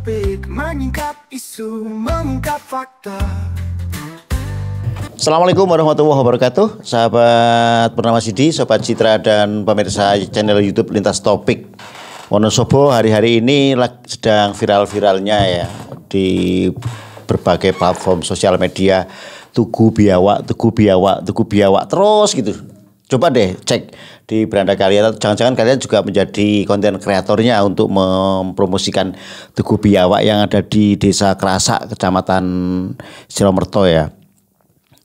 topik, menyingkap isu, mengungkap fakta. Assalamualaikum warahmatullahi wabarakatuh. Sahabat Purnama Sidi, Sobat Citra dan pemirsa channel YouTube Lintas Topik. Wonosobo hari-hari ini sedang viral-viralnya ya di berbagai platform sosial media. Tugu biawak terus gitu. Coba deh cek di beranda kalian, jangan-jangan kalian juga menjadi konten kreatornya untuk mempromosikan Tugu Biawak yang ada di Desa Krasak, Kecamatan Silomerto ya.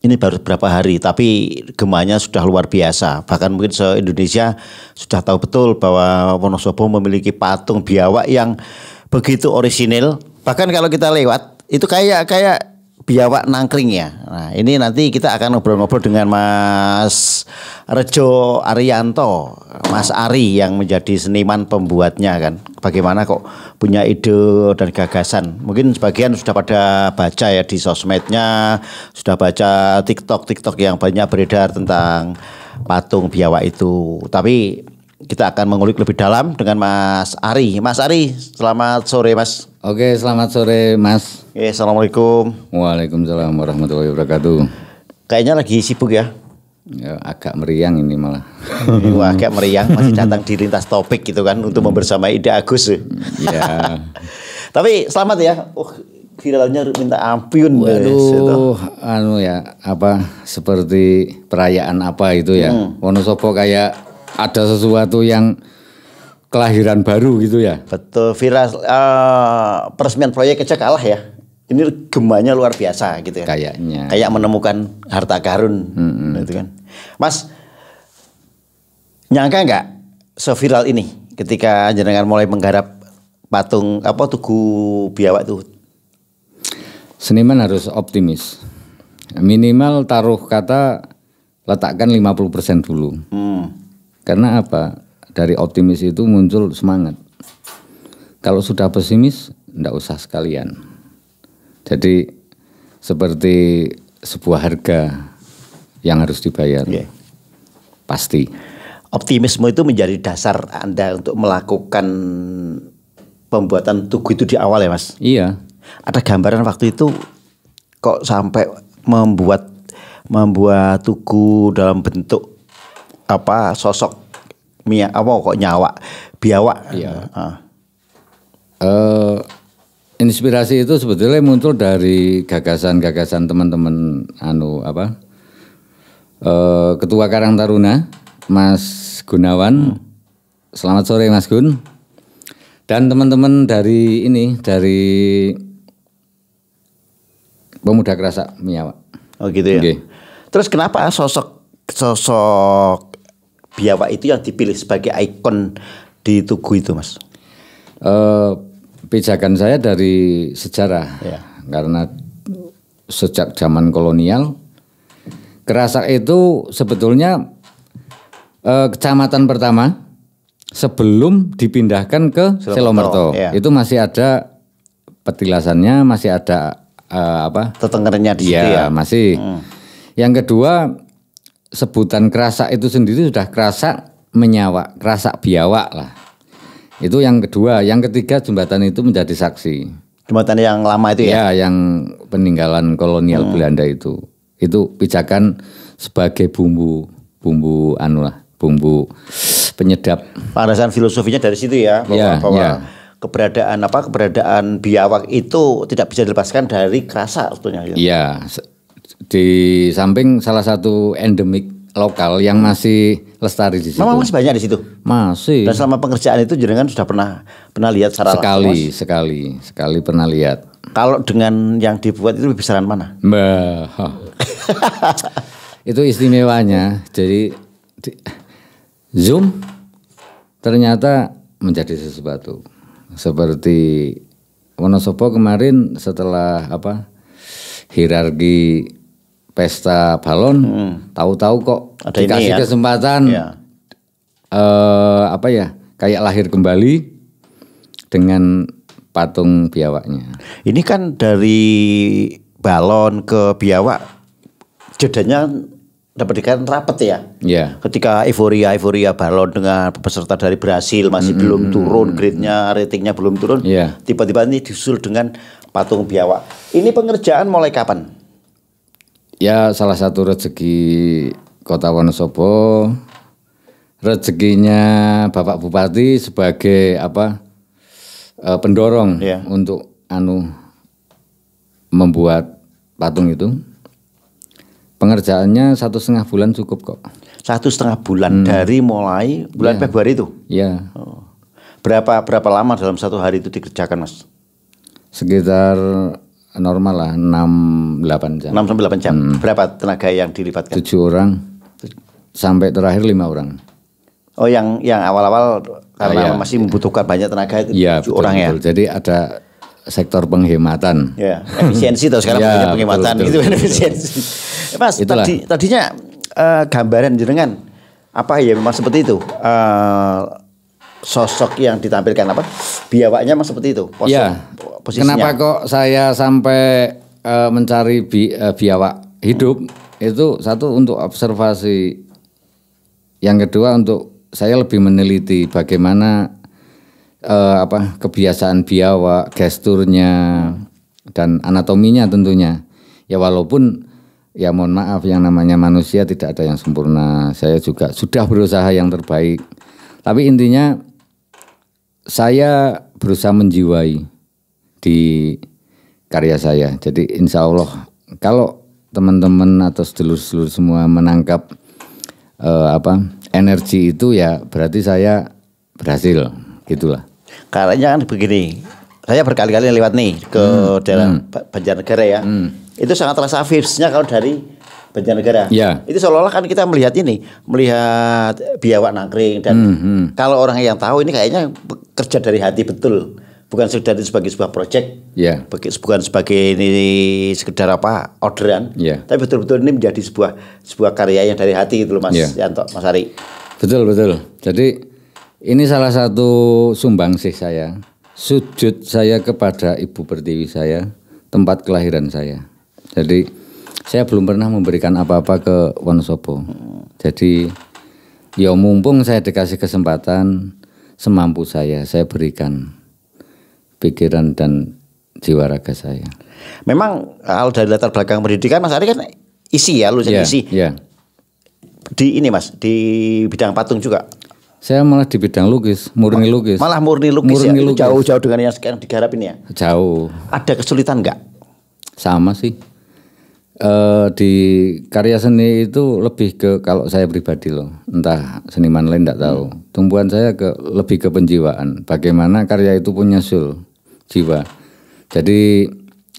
Ini baru beberapa hari, tapi gemanya sudah luar biasa. Bahkan mungkin se-Indonesia sudah tahu betul bahwa Wonosobo memiliki patung biawak yang begitu orisinil. Bahkan kalau kita lewat, itu kayak biawak nangkring ya. Nah, ini nanti kita akan ngobrol-ngobrol dengan Mas Rejo Arianto, Mas Ari yang menjadi seniman pembuatnya kan. Bagaimana kok punya ide dan gagasan? Mungkin sebagian sudah pada baca ya di sosmednya, sudah baca TikTok yang banyak beredar tentang patung biawak itu. Tapi kita akan mengulik lebih dalam dengan Mas Ari. Mas Ari, selamat sore Mas. Oke, selamat sore Mas. Assalamualaikum. Waalaikumsalam warahmatullahi wabarakatuh. Kayaknya lagi sibuk ya? Ya, agak meriang ini malah. Wah, agak meriang, masih datang di Lintas Topik gitu kan untuk membersamai Ida Agus. Ya. Tapi selamat ya. Viralnya minta ampun. Waduh, seperti perayaan apa itu ya. Wonosobo kayak ada sesuatu yang kelahiran baru gitu ya. Betul, viral peresmian proyek aja kalah ya. Ini gemanya luar biasa gitu ya. Kayaknya. Kayak menemukan harta karun gitu kan. Mas, nyangka nggak seviral ini ketika jenengan mulai menggarap patung Tugu Biawak itu? Seniman harus optimis. Minimal taruh kata letakkan 50% dulu. Karena apa? Dari optimis itu muncul semangat. Kalau sudah pesimis, enggak usah sekalian. Jadi seperti sebuah harga yang harus dibayar. Yeah. Pasti. Optimisme itu menjadi dasar Anda untuk melakukan pembuatan tugu itu di awal ya Mas? Iya. Ada gambaran waktu itu kok sampai membuat tugu dalam bentuk sosok nyawa biawak. Iya. Inspirasi itu sebetulnya muncul dari gagasan-gagasan teman-teman Ketua Karang Taruna Mas Gunawan. Selamat sore Mas Gun. Dan teman-teman dari Pemuda Krasak Biawak. Oh gitu ya. Okay. Terus kenapa sosok biawak itu yang dipilih sebagai ikon di tugu itu Mas? Pijakan saya dari sejarah ya. Karena sejak zaman kolonial Krasak itu sebetulnya kecamatan pertama sebelum dipindahkan ke Silomerto. Ya. Itu masih ada petilasannya, masih ada tetengernya di situ ya. Masih. Yang kedua, sebutan Krasak itu sendiri sudah Krasak menyawak, Krasak biawak lah. Itu yang kedua. Yang ketiga, jembatan itu menjadi saksi. Jembatan yang lama itu ya? Ya, yang peninggalan kolonial Belanda itu. Itu pijakan sebagai bumbu penyedap. Landasan filosofinya dari situ ya, bahwa keberadaan biawak itu tidak bisa dilepaskan dari Krasak sebetulnya. Iya, di samping salah satu endemik lokal yang masih lestari di situ. Memang masih banyak di situ. Masih. Dan selama pengerjaan itu jenengan sudah pernah lihat secara sekali pernah lihat. Kalau dengan yang dibuat itu lebih besaran mana? Itu istimewanya. Jadi zoom ternyata menjadi sesuatu. Seperti Wonosobo kemarin setelah hierarki pesta balon, tahu-tahu kok ada dikasih kesempatan kayak lahir kembali dengan patung biawaknya. Ini kan dari balon ke biawak jedanya dapat dikatakan rapet ya. Ya. Ketika euforia balon dengan peserta dari Brasil masih belum turun grade-nya, ratingnya belum turun. Iya. Tiba-tiba ini disusul dengan patung biawak. Ini pengerjaan mulai kapan? Ya salah satu rezeki Kota Wonosobo, rezekinya Bapak Bupati sebagai pendorong Iya. untuk membuat patung itu. Pengerjaannya 1,5 bulan cukup kok. 1,5 bulan dari mulai bulan Februari itu. Ya. Oh. Berapa lama dalam satu hari itu dikerjakan, Mas? Sekitar normal lah 6-8 jam. 6-8 jam. Berapa tenaga yang dilibatkan? 7 orang sampai terakhir 5 orang. Oh, yang awal-awal karena iya. masih membutuhkan banyak tenaga itu Iya, 7 orang ya. Jadi ada sektor penghematan. Ya, efisiensi tuh sekarang Ya, punya penghematan betul, gitu kan betul, efisiensi. Mas, Itulah. tadinya gambaran jenengan apa ya memang seperti itu. Sosok yang ditampilkan biawaknya memang seperti itu. Posisinya. Kenapa kok saya sampai mencari biawak hidup? Itu satu untuk observasi. Yang kedua untuk saya lebih meneliti bagaimana kebiasaan biawak, gesturnya dan anatominya tentunya. Ya walaupun ya mohon maaf yang namanya manusia tidak ada yang sempurna. Saya juga sudah berusaha yang terbaik. Tapi intinya saya berusaha menjiwai di karya saya. Jadi insya Allah kalau teman-teman atau sedulur-sedulur semua menangkap energi itu ya berarti saya berhasil gitulah. Karena kan begini, saya berkali-kali lewat nih ke daerah Banjarnegara ya. Itu sangat terasa vibes-nya kalau dari Banjarnegara. Ya. Itu seolah-olah kan kita melihat biawak nangkring dan kalau orang yang tahu ini kayaknya kerja dari hati betul, bukan sekedar sebagai sebuah proyek, bukan sebagai ini sekedar orderan, tapi betul-betul ini menjadi sebuah karya yang dari hati itu loh Mas Yanto, Mas Ari. Betul. Jadi ini salah satu sumbangsih saya, sujud saya kepada Ibu Pertiwi saya, tempat kelahiran saya. Jadi saya belum pernah memberikan apa-apa ke Wonosobo. Jadi ya mumpung saya dikasih kesempatan, semampu saya berikan pikiran dan jiwa raga saya. Memang kalau dari latar belakang pendidikan Mas Ari kan isi ya, lulusan isi. Iya. Di ini Mas, di bidang patung juga. Saya malah di bidang lukis, murni lukis. Malah murni lukis ya. Lukis. Jauh-jauh dengan yang sekarang digarap ini ya. Jauh. Ada kesulitan enggak? Sama sih. Di karya seni itu lebih ke kalau saya pribadi loh, entah seniman lain enggak tahu. Tumpuan saya lebih ke penjiwaan. Bagaimana karya itu punya jiwa. Jadi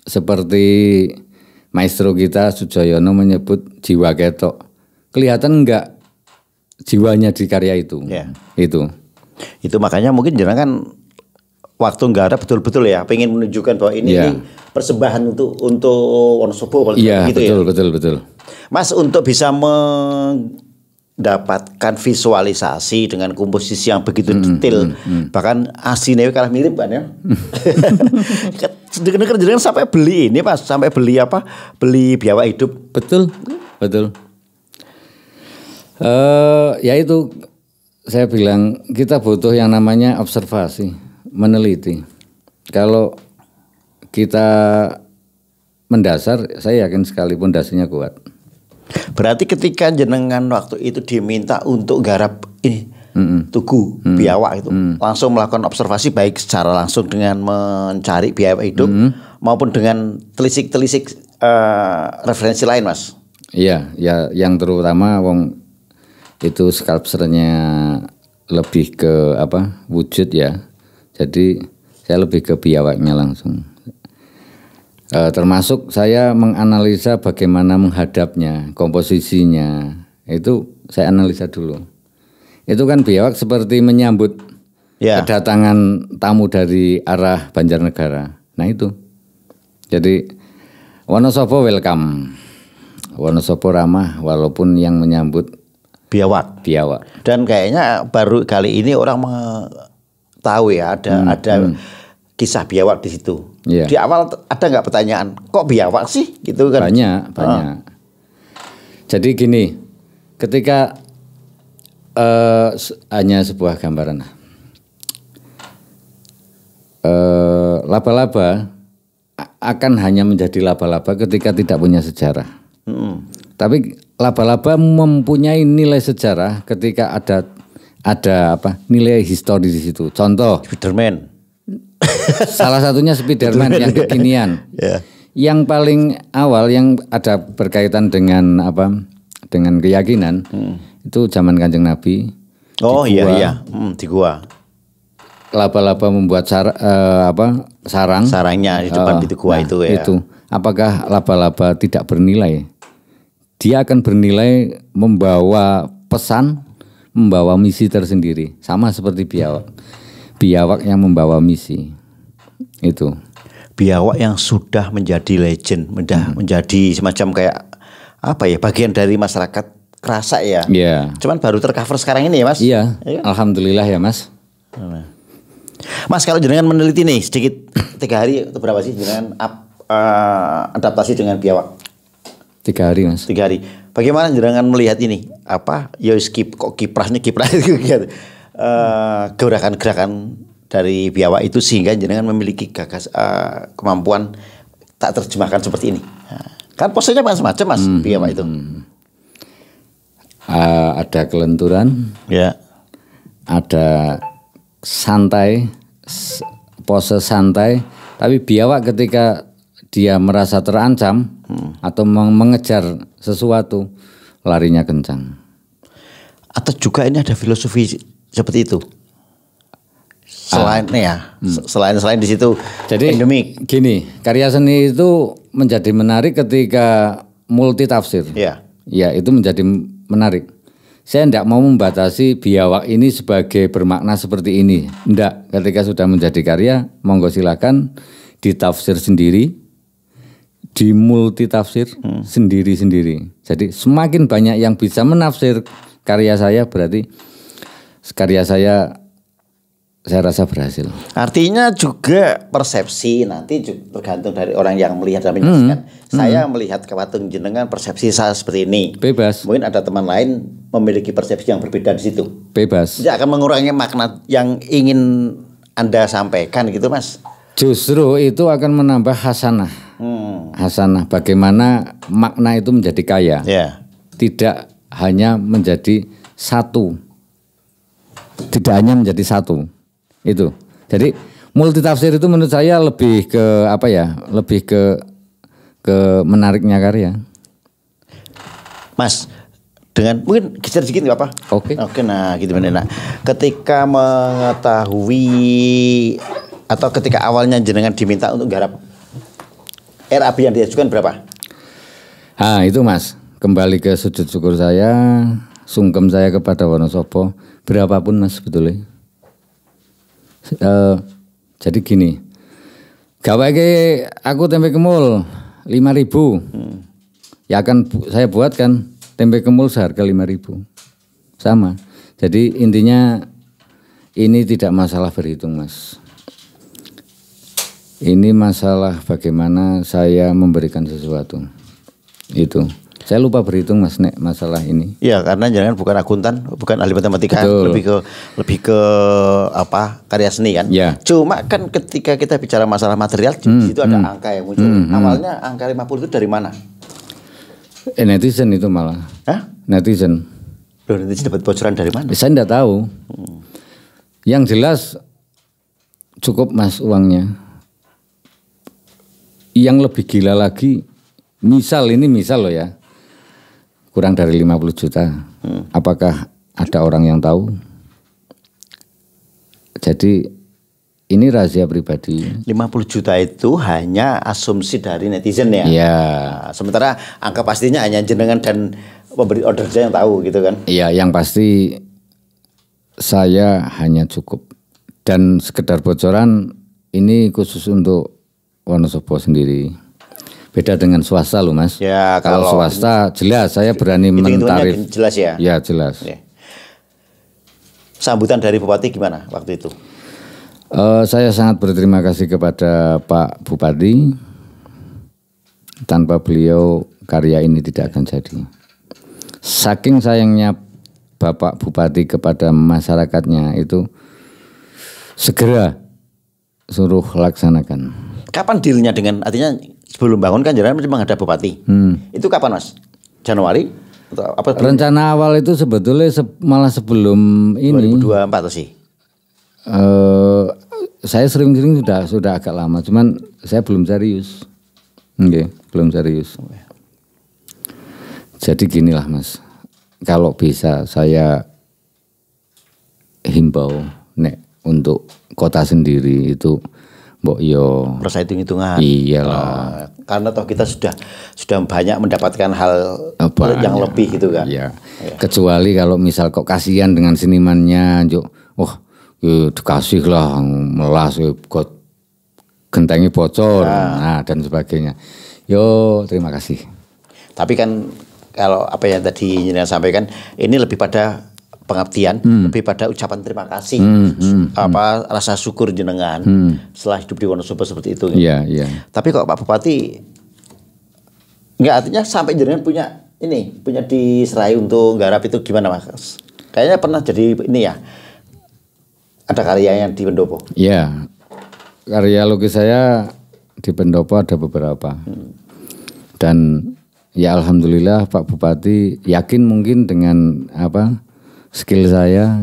seperti maestro kita Sujoyono menyebut jiwa ketok. Kelihatan enggak jiwanya di karya itu. Itu makanya mungkin jangan kan waktu nggak ada betul-betul ya pengen menunjukkan bahwa ini persembahan untuk Wonosobo gitu betul. Mas, untuk bisa mendapatkan visualisasi dengan komposisi yang begitu detail, bahkan aslinya kalah mirip kan ya. Dengar sampai beli ini Mas, sampai beli biawak hidup. Betul. Ya itu saya bilang kita butuh yang namanya observasi, meneliti. Kalau kita mendasar, saya yakin sekali pondasinya kuat. Berarti ketika jenengan waktu itu diminta untuk garap ini tugu biawak itu, langsung melakukan observasi baik secara langsung dengan mencari biawak hidup maupun dengan telisik-telisik referensi lain Mas. Iya, ya yang terutama itu sculpture-nya lebih ke wujud ya. Jadi saya lebih ke biawaknya langsung. Termasuk saya menganalisa bagaimana menghadapnya, komposisinya. Itu saya analisa dulu. Itu kan biawak seperti menyambut kedatangan tamu dari arah Banjarnegara. Nah itu. Jadi Wonosobo welcome. Wonosobo ramah walaupun yang menyambut biawak. Dan kayaknya baru kali ini orang tahu ya ada kisah biawak di situ. Di awal ada nggak pertanyaan kok biawak sih gitu kan? Banyak. Jadi gini, ketika hanya sebuah gambaran. Laba-laba akan hanya menjadi laba-laba ketika tidak punya sejarah. Tapi laba-laba mempunyai nilai sejarah ketika ada apa? Nilai histori di situ. Contoh, Spiderman. salah satunya Spiderman yang kekinian. Ya. Yang paling awal yang ada berkaitan dengan apa? Dengan keyakinan itu zaman Kanjeng Nabi. Oh di iya gua. iya, di gua. Laba-laba membuat sarang. Sarangnya di depan pintu gua itu ya. Itu. Apakah laba-laba tidak bernilai? Dia akan bernilai membawa pesan, membawa misi tersendiri. Sama seperti biawak. Biawak yang membawa misi. Itu. Biawak yang sudah menjadi legend, menjadi semacam kayak apa ya, bagian dari masyarakat Krasak ya. Iya. Cuman baru tercover sekarang ini ya, Mas. Iya. Alhamdulillah ya, Mas. Mas, kalau jenengan meneliti nih sedikit 3 hari atau berapa sih jenengan adaptasi dengan biawak? 3 hari, Mas. 3 hari. Bagaimana jenengan melihat ini? Apa? Ya kok kiprah gitu. Gerakan-gerakan dari biawak itu sehingga jenengan memiliki kemampuan tak terjemahkan seperti ini. Kan posenya macam-macam, Mas, biawak itu. Ada kelenturan. Ya. Ada santai, pose santai, tapi biawak ketika dia merasa terancam atau mengejar sesuatu, larinya kencang. Atau juga ini ada filosofi seperti itu. Selain selain di situ. Jadi endemik. gini, karya seni itu menjadi menarik ketika multi tafsir. Ya. Ya, itu menjadi menarik. Saya tidak mau membatasi biawak ini sebagai bermakna seperti ini. Tidak, ketika sudah menjadi karya, monggo silakan ditafsir sendiri, dimultitafsir sendiri-sendiri. Jadi semakin banyak yang bisa menafsir karya saya, berarti karya saya rasa berhasil. Artinya juga persepsi nanti juga tergantung dari orang yang melihat dan menyaksikan. Saya melihat kepatung jenengan persepsi saya seperti ini. Bebas. Mungkin ada teman lain memiliki persepsi yang berbeda di situ. Bebas. Tidak akan mengurangi makna yang ingin Anda sampaikan gitu, Mas. Justru itu akan menambah hasanah. Hasanah bagaimana makna itu menjadi kaya. Ya. Tidak hanya menjadi satu. Tidak hanya menjadi satu. Itu. Jadi multitafsir itu menurut saya lebih ke apa ya? Lebih ke menariknya karya. Mas, dengan mungkin geser sedikit nggak apa? Oke. Oke, nah gitu benar. Nah, ketika mengetahui atau ketika awalnya jenengan diminta untuk garap RAB yang diajukan berapa? Ah, itu Mas. Kembali ke sujud syukur saya, sungkem saya kepada Wonosobo, berapapun Mas sebetulnya. Jadi gini, gawe aku tempe kemul 5.000, ya akan saya buatkan tempe kemul seharga 5.000, sama. Jadi intinya ini tidak masalah berhitung, Mas. Ini masalah bagaimana saya memberikan sesuatu. Itu. Saya lupa berhitung Mas nek masalah ini. Ya, karena jangan bukan akuntan, bukan ahli matematika, Betul. lebih ke apa? Karya seni kan. Ya. Cuma kan ketika kita bicara masalah material di situ ada angka yang muncul. Awalnya angka 50 itu dari mana? Netizen itu malah. Hah? Netizen. Loh, nanti dapat bocoran dari mana? Saya enggak tahu. Yang jelas cukup Mas uangnya. Yang lebih gila lagi, misal loh ya. Kurang dari 50 juta. Apakah ada orang yang tahu? Jadi ini rahasia pribadi. 50 juta itu hanya asumsi dari netizen ya. Iya. Nah, sementara angka pastinya hanya jenengan dan pemberi order saja yang tahu gitu kan. Iya, yang pasti saya hanya cukup. Dan sekedar bocoran ini khusus untuk Wonosobo sendiri. Beda dengan swasta loh Mas. Ya, kalau kalau swasta jelas saya berani hitung-hitungannya mentarif. jelas ya. Ya jelas. Ya. Sambutan dari Bupati gimana waktu itu? Saya sangat berterima kasih kepada Pak Bupati. Tanpa beliau karya ini tidak akan jadi. Saking sayangnya Bapak Bupati kepada masyarakatnya itu segera suruh laksanakan. Kapan dealnya dengan, artinya sebelum bangun kan jangan memang ada bupati. Itu kapan Mas? Januari atau apa? Rencana awal itu sebetulnya malah sebelum ini 2024 sih. Saya sering-sering sudah agak lama, cuman saya belum serius. Belum serius. Jadi ginilah Mas, kalau bisa saya himbau nek untuk kota sendiri itu mbok yo Proses hitung-hitungan. Iyalah. Karena toh kita sudah banyak mendapatkan hal yang lebih gitu kan. Iya. Kecuali kalau misal kok kasihan dengan senimannya, dikasih lah melas gentengnya bocor, dan sebagainya. Yo, terima kasih. Tapi kan kalau apa yang tadi Jenengan sampaikan, ini lebih pada pengabdian, lebih pada ucapan terima kasih, rasa syukur jenengan setelah hidup di Wonosobo seperti itu. Iya. Tapi kok Pak Bupati nggak, artinya sampai jenengan punya diserai untuk nggarap itu gimana Mas? Kayaknya pernah jadi ini ya, ada karya yang di Pendopo. Iya, karya lukis saya di Pendopo ada beberapa. Dan ya alhamdulillah Pak Bupati yakin mungkin dengan skill saya,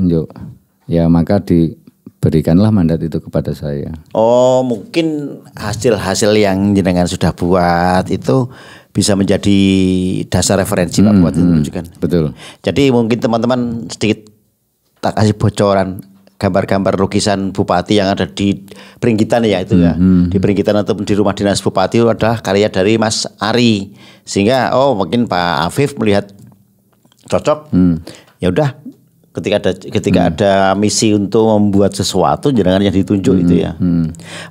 ya maka diberikanlah mandat itu kepada saya. Oh, mungkin hasil-hasil yang jenengan sudah buat itu bisa menjadi dasar referensi Pak Bupati menunjukkan. Betul. Jadi mungkin teman-teman sedikit tak kasih bocoran gambar-gambar lukisan Bupati yang ada di Pringgitan ya itu ya. Di Pringgitan atau di rumah dinas Bupati itu adalah karya dari Mas Ari. Sehingga mungkin Pak Afif melihat cocok. Ya udah, ketika ada misi untuk membuat sesuatu jangan yang ditunjuk itu ya.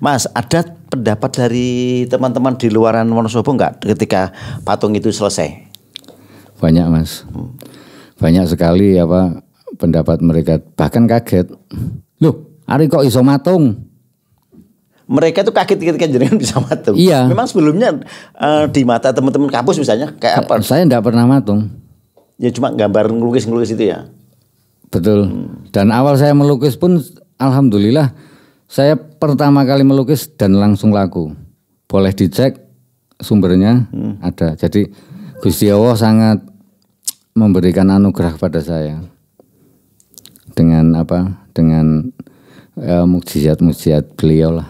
Mas, ada pendapat dari teman-teman di luaran Wonosobo enggak ketika patung itu selesai? Banyak Mas. Banyak sekali pendapat mereka, bahkan kaget. Loh, Ari kok iso matung? Mereka tuh kaget ketika jenengan bisa matung. Iya. Memang sebelumnya di mata teman-teman kampus misalnya kayak apa? Saya enggak pernah matung. Ya cuma gambar ngelukis itu ya. Betul. Dan awal saya melukis pun alhamdulillah saya pertama kali melukis dan langsung laku. Boleh dicek sumbernya ada. Jadi Gusti Allah sangat memberikan anugerah pada saya. Dengan mukjizat beliau lah.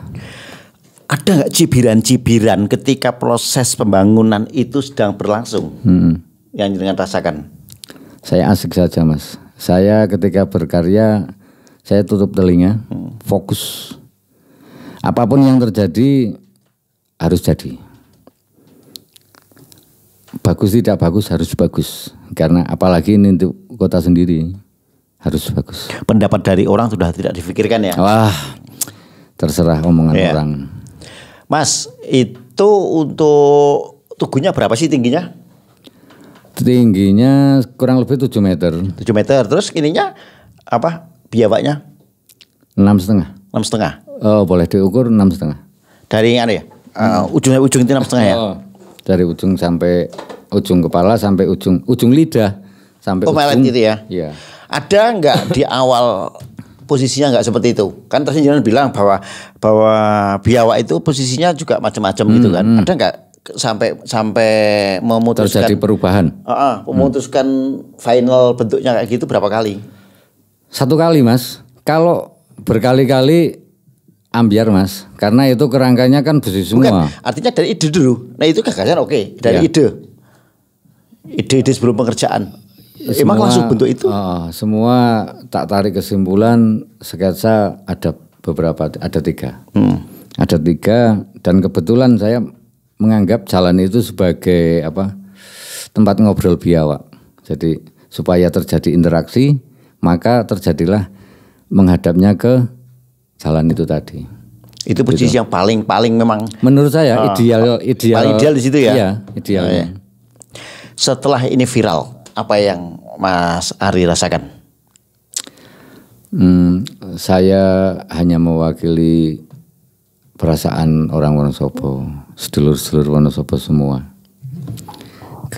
Ada nggak cibiran-cibiran ketika proses pembangunan itu sedang berlangsung yang dengan rasakan? Saya asik saja Mas. Saya ketika berkarya saya tutup telinga, fokus. Apapun yang terjadi harus jadi. Bagus tidak bagus harus bagus. Karena apalagi ini untuk kota sendiri. Harus bagus. Pendapat dari orang sudah tidak difikirkan ya? Wah, terserah omongan orang. Mas, itu untuk tugunya berapa sih tingginya? Tingginya kurang lebih 7 meter. 7 meter. Terus ininya apa? Biawaknya? 6,5. 6,5. Oh, boleh diukur 6,5. Dari ujung itu 6,5 ya? Oh, dari ujung sampai ujung kepala sampai ujung lidah sampai ujung. Melet itu ya? Iya. Ada nggak di awal posisinya nggak seperti itu? Kan tadi jangan bilang bahwa biawak itu posisinya juga macam-macam gitu kan? Ada nggak sampai memutuskan terjadi perubahan? Memutuskan final bentuknya kayak gitu berapa kali? 1 kali Mas. Kalau berkali-kali ambiar Mas, karena itu kerangkanya kan besi semua. Bukan, artinya dari ide dulu. Nah itu gagasan oke. Dari ide sebelum pengerjaan. Emang langsung bentuk itu? Semua tak tarik kesimpulan sketsa ada 3. Ada 3 dan kebetulan saya menganggap jalan itu sebagai tempat ngobrol biawak. Jadi supaya terjadi interaksi, maka terjadilah menghadapnya ke jalan itu tadi. Itu posisi yang paling memang menurut saya ideal. Paling ideal di situ ya. Iya, ideal. Setelah ini viral, apa yang Mas Ari rasakan? Saya hanya mewakili perasaan orang Wonosobo, sedulur-sedulur Wonosobo semua.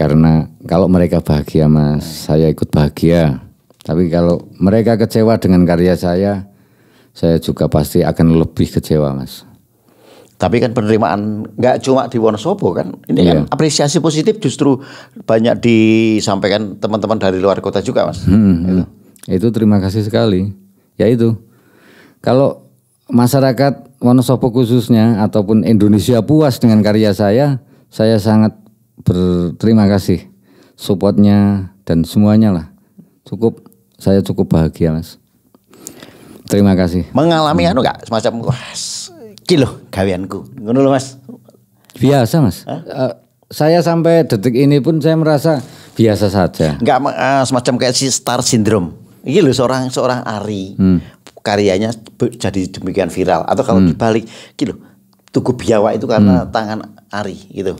Karena kalau mereka bahagia Mas, saya ikut bahagia. Tapi kalau mereka kecewa dengan karya saya juga pasti akan lebih kecewa Mas. Tapi kan penerimaan nggak cuma di Wonosobo kan, ini kan apresiasi positif justru banyak disampaikan teman-teman dari luar kota juga Mas. Itu terima kasih sekali. Ya itu, kalau masyarakat Wonosobo khususnya ataupun Indonesia puas dengan karya saya sangat berterima kasih. Supportnya dan semuanya lah, saya cukup bahagia Mas. Terima kasih. Mengalami anu nggak semacam wah kilo gaweanku, ngono lho Mas. Biasa Mas. Saya sampai detik ini pun saya merasa biasa saja. Enggak semacam kayak si star syndrome. Ini loh seorang Ari karyanya jadi demikian viral. Atau kalau dibalik, gitu Tugu Biawak itu karena tangan Ari gitu.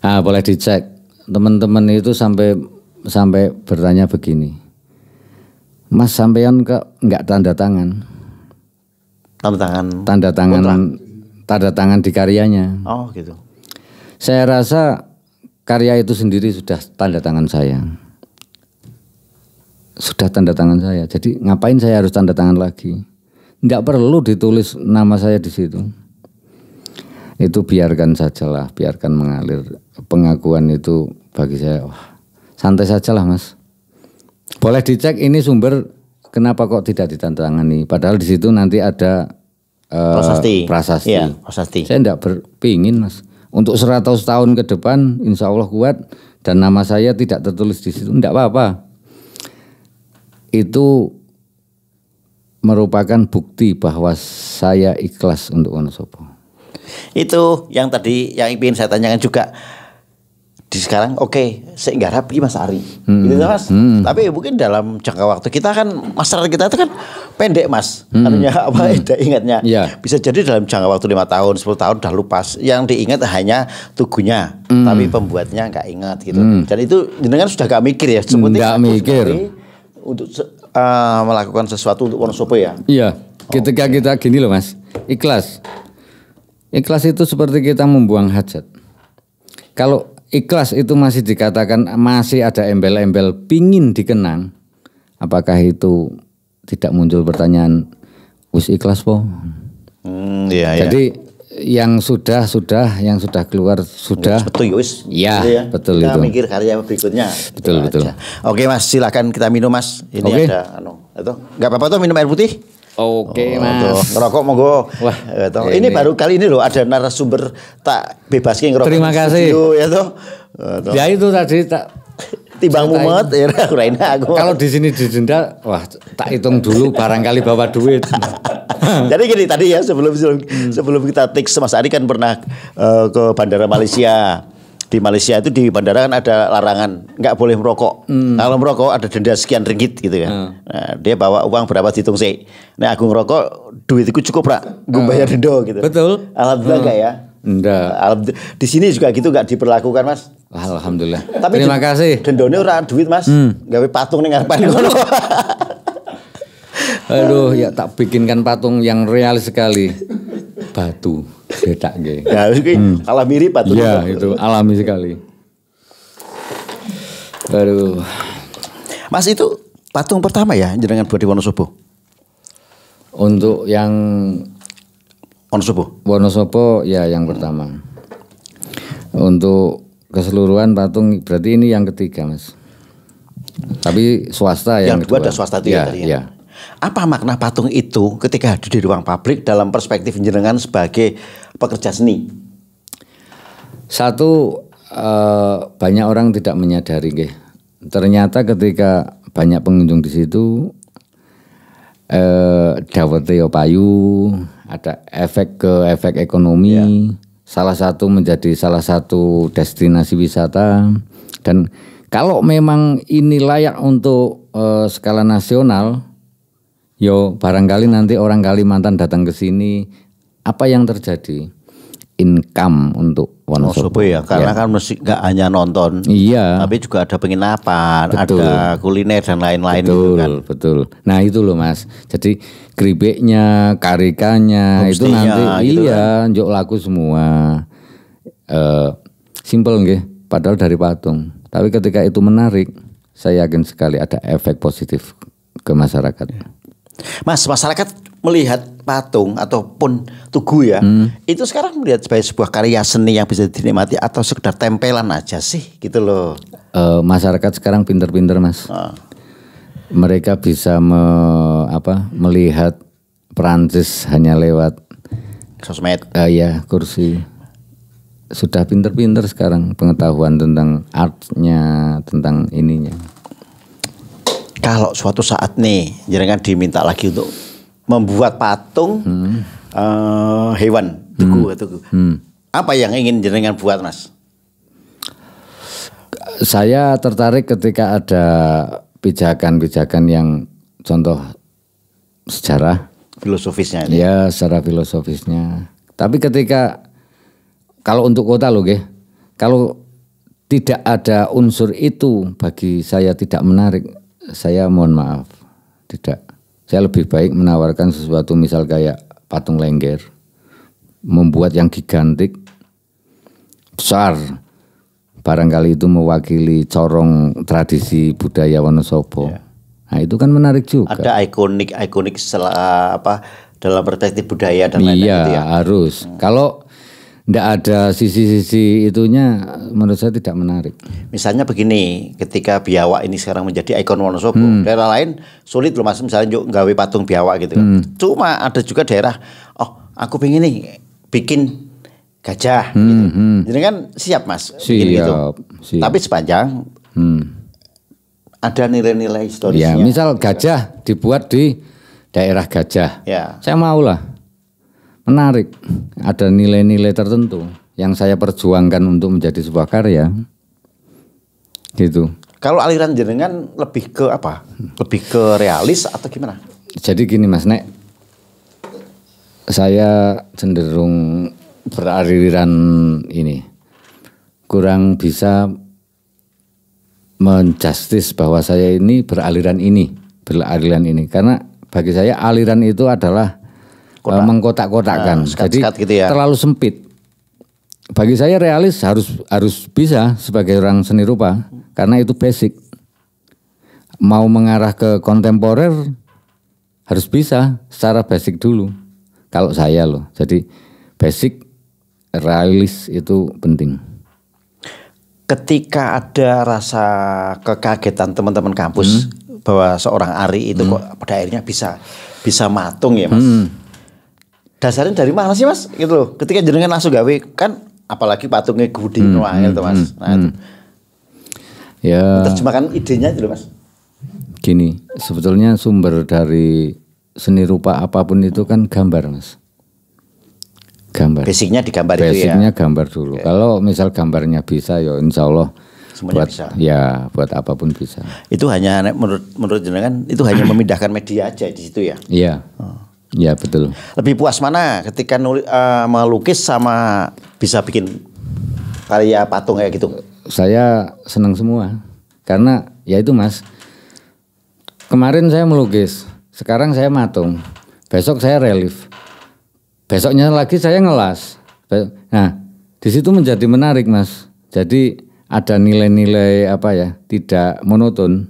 Boleh dicek. Teman-teman itu sampai bertanya begini, Mas sampean kok enggak tanda tangan? Tanda tangan di karyanya. Oh gitu. Saya rasa karya itu sendiri sudah tanda tangan saya. Sudah tanda tangan saya. Jadi ngapain saya harus tanda tangan lagi? Enggak perlu ditulis nama saya di situ. Itu biarkan sajalah, biarkan mengalir. Pengakuan itu bagi saya santai sajalah Mas. Boleh dicek ini sumber. Kenapa kok tidak ditandatangani? Padahal di situ nanti ada prasasti. Ya, prasasti. Saya tidak berpingin Mas. Untuk 100 tahun ke depan, insya Allah kuat dan nama saya tidak tertulis di situ. Tidak apa-apa. Itu merupakan bukti bahwa saya ikhlas untuk Wonosobo. Itu yang tadi yang ingin saya tanyakan juga. Di sekarang saya nggarap iki Mas Ari. Gitu Mas. Tapi mungkin dalam jangka waktu kita kan masyarakat kita itu kan pendek Mas. Artinya ingatnya. Bisa jadi dalam jangka waktu 5 tahun, 10 tahun udah lupa. Yang diingat hanya tugunya, tapi pembuatnya nggak ingat gitu. Dan itu jenengan sudah gak mikir ya, nggak mikir untuk melakukan sesuatu untuk Wonosobo ya. Iya. Ketika kita gini loh Mas, ikhlas. Ikhlas itu seperti kita membuang hajat. Kalau ikhlas itu masih dikatakan masih ada embel-embel pingin dikenang, apakah itu tidak muncul pertanyaan wis ikhlas po? Jadi yang sudah keluar sudah betul wis. Ya, betul kita itu. Mikir karya berikutnya. Betul. Oke Mas, silakan kita minum Mas. Ini ada itu. Enggak apa-apa tuh minum air putih. Oke Mas. Ngerokok monggo. Wah, ini baru kali ini loh ada narasumber tak bebaskan ngerokok. Terima kasih. Ya toh. Ya itu tadi tak timbang mumet ya Raina aku. Kalau di sini didenda, wah tak hitung dulu barangkali bawa duit. Jadi gini tadi ya sebelum kita take Mas Ari kan pernah ke bandara Malaysia. Di Malaysia itu di bandara kan ada larangan nggak boleh merokok. Kalau merokok ada denda sekian ringgit gitu kan. Nah, dia bawa uang berapa dihitung sih. Nah aku ngerokok duitku cukup Pak. Gue bayar denda gitu. Betul. Alhamdulillah enggak ya? Enggak. Di sini juga gitu nggak diperlakukan Mas. Alhamdulillah. Tapi terima kasih. Dendone ora duit Mas. Gawe patung ning ngarepan ngono. Aduh, ya tak bikinkan patung yang real sekali. Batu bedak nggih. Ya kalah mirip batu. Ya, itu alami sekali. Aduh. Mas itu patung pertama ya jenengan buat di Wonosobo? Untuk yang Wonosobo ya yang pertama. Untuk keseluruhan patung berarti ini yang ketiga Mas. Tapi swasta yang kedua ada swasta itu ya. Ya. Apa makna patung itu ketika hadir di ruang publik dalam perspektif jenengan sebagai pekerja seni? Satu, banyak orang tidak menyadari nggih. Ternyata ketika banyak pengunjung di situ dawete yo payu, ada efek ekonomi. Salah satu menjadi salah satu destinasi wisata, dan kalau memang ini layak untuk skala nasional, yo barangkali nanti orang Kalimantan datang ke sini, apa yang terjadi? Income untuk Wonosobo ya, karena kan mesti nggak hanya nonton, tapi juga ada penginapan, ada kuliner dan lain-lain. Betul. Nah itu loh Mas. Jadi keripiknya, karikanya itu nanti gitu njuk laku semua. Simple nggih, padahal dari patung. Tapi ketika itu menarik, saya yakin sekali ada efek positif ke masyarakat. Mas, masyarakat melihat patung ataupun tugu ya, itu sekarang melihat sebagai sebuah karya seni yang bisa dinikmati atau sekedar tempelan aja sih gitu loh. Masyarakat sekarang pinter-pinter, Mas. Mereka bisa melihat Perancis hanya lewat sosmed. Ya, kursi. Sudah pinter-pinter sekarang pengetahuan tentang artnya, tentang ininya. Kalau suatu saat nih jenengan diminta lagi untuk membuat patung hewan tugu, apa yang ingin jenengan buat, Mas? Saya tertarik ketika ada pijakan-pijakan yang contoh sejarah filosofisnya ini. Ya, secara filosofisnya. Tapi ketika kalau untuk kota loh, kalau tidak ada unsur itu bagi saya tidak menarik. Saya mohon maaf, tidak. Saya lebih baik menawarkan sesuatu misal kayak patung Lengger, membuat yang gigantik, besar, barangkali itu mewakili corong tradisi budaya Wonosobo. Ya. Nah itu kan menarik juga. Ada ikonik dalam perspektif budaya dan lain-lain. Iya, gitu ya. Harus. Kalau tidak ada sisi-sisi itunya, menurut saya tidak menarik. Misalnya begini, ketika biawak ini sekarang menjadi ikon Wonosobo, daerah lain sulit loh, Mas, misalnya yuk nggawe patung biawak gitu kan. Cuma ada juga daerah, aku pengen nih bikin gajah gitu. Jadi kan siap, Mas, bikin gitu. Siap. Tapi sepanjang ada nilai-nilai historisnya. Ya, misal gajah dibuat di daerah gajah, ya. Saya maulah. Menarik, ada nilai-nilai tertentu yang saya perjuangkan untuk menjadi sebuah karya, gitu. Kalau aliran jenengan lebih ke apa? Lebih ke realis atau gimana? Jadi gini, Mas Nek, saya cenderung beraliran ini, kurang bisa menjustis bahwa saya ini beraliran ini, karena bagi saya aliran itu adalah mengkotak-kotakkan, jadi gitu ya. Terlalu sempit. Bagi saya realis harus bisa sebagai orang seni rupa, karena itu basic. Mau mengarah ke kontemporer harus bisa secara basic dulu. Kalau saya loh, jadi basic realis itu penting. Ketika ada rasa kekagetan teman-teman kampus bahwa seorang Ari itu kok pada akhirnya bisa matung ya, Mas. Dasarnya dari mana sih, Mas? Gitu loh. Ketika jenengan langsung gawe kan, apalagi patungnya Gudi Noah itu, Mas. Nah, itu. Ya. Terjemahkan idenya itu loh, Mas. Gini, sebetulnya sumber dari seni rupa apapun itu kan gambar, Mas. Gambar. Basicnya digambar itu ya. Basicnya gambar dulu. Okay. Kalau misal gambarnya bisa, ya insya Allah semuanya buat bisa. Ya, buat apapun bisa. Itu hanya menurut jenengan itu hanya memindahkan media aja di situ ya. Iya. Ya betul. Lebih puas mana ketika melukis sama bisa bikin karya patung kayak gitu? Saya senang semua. Karena ya itu, Mas. Kemarin saya melukis, sekarang saya matung. Besok saya relief. Besoknya lagi saya ngelas. Nah, di situ menjadi menarik, Mas. Jadi ada nilai-nilai tidak monoton.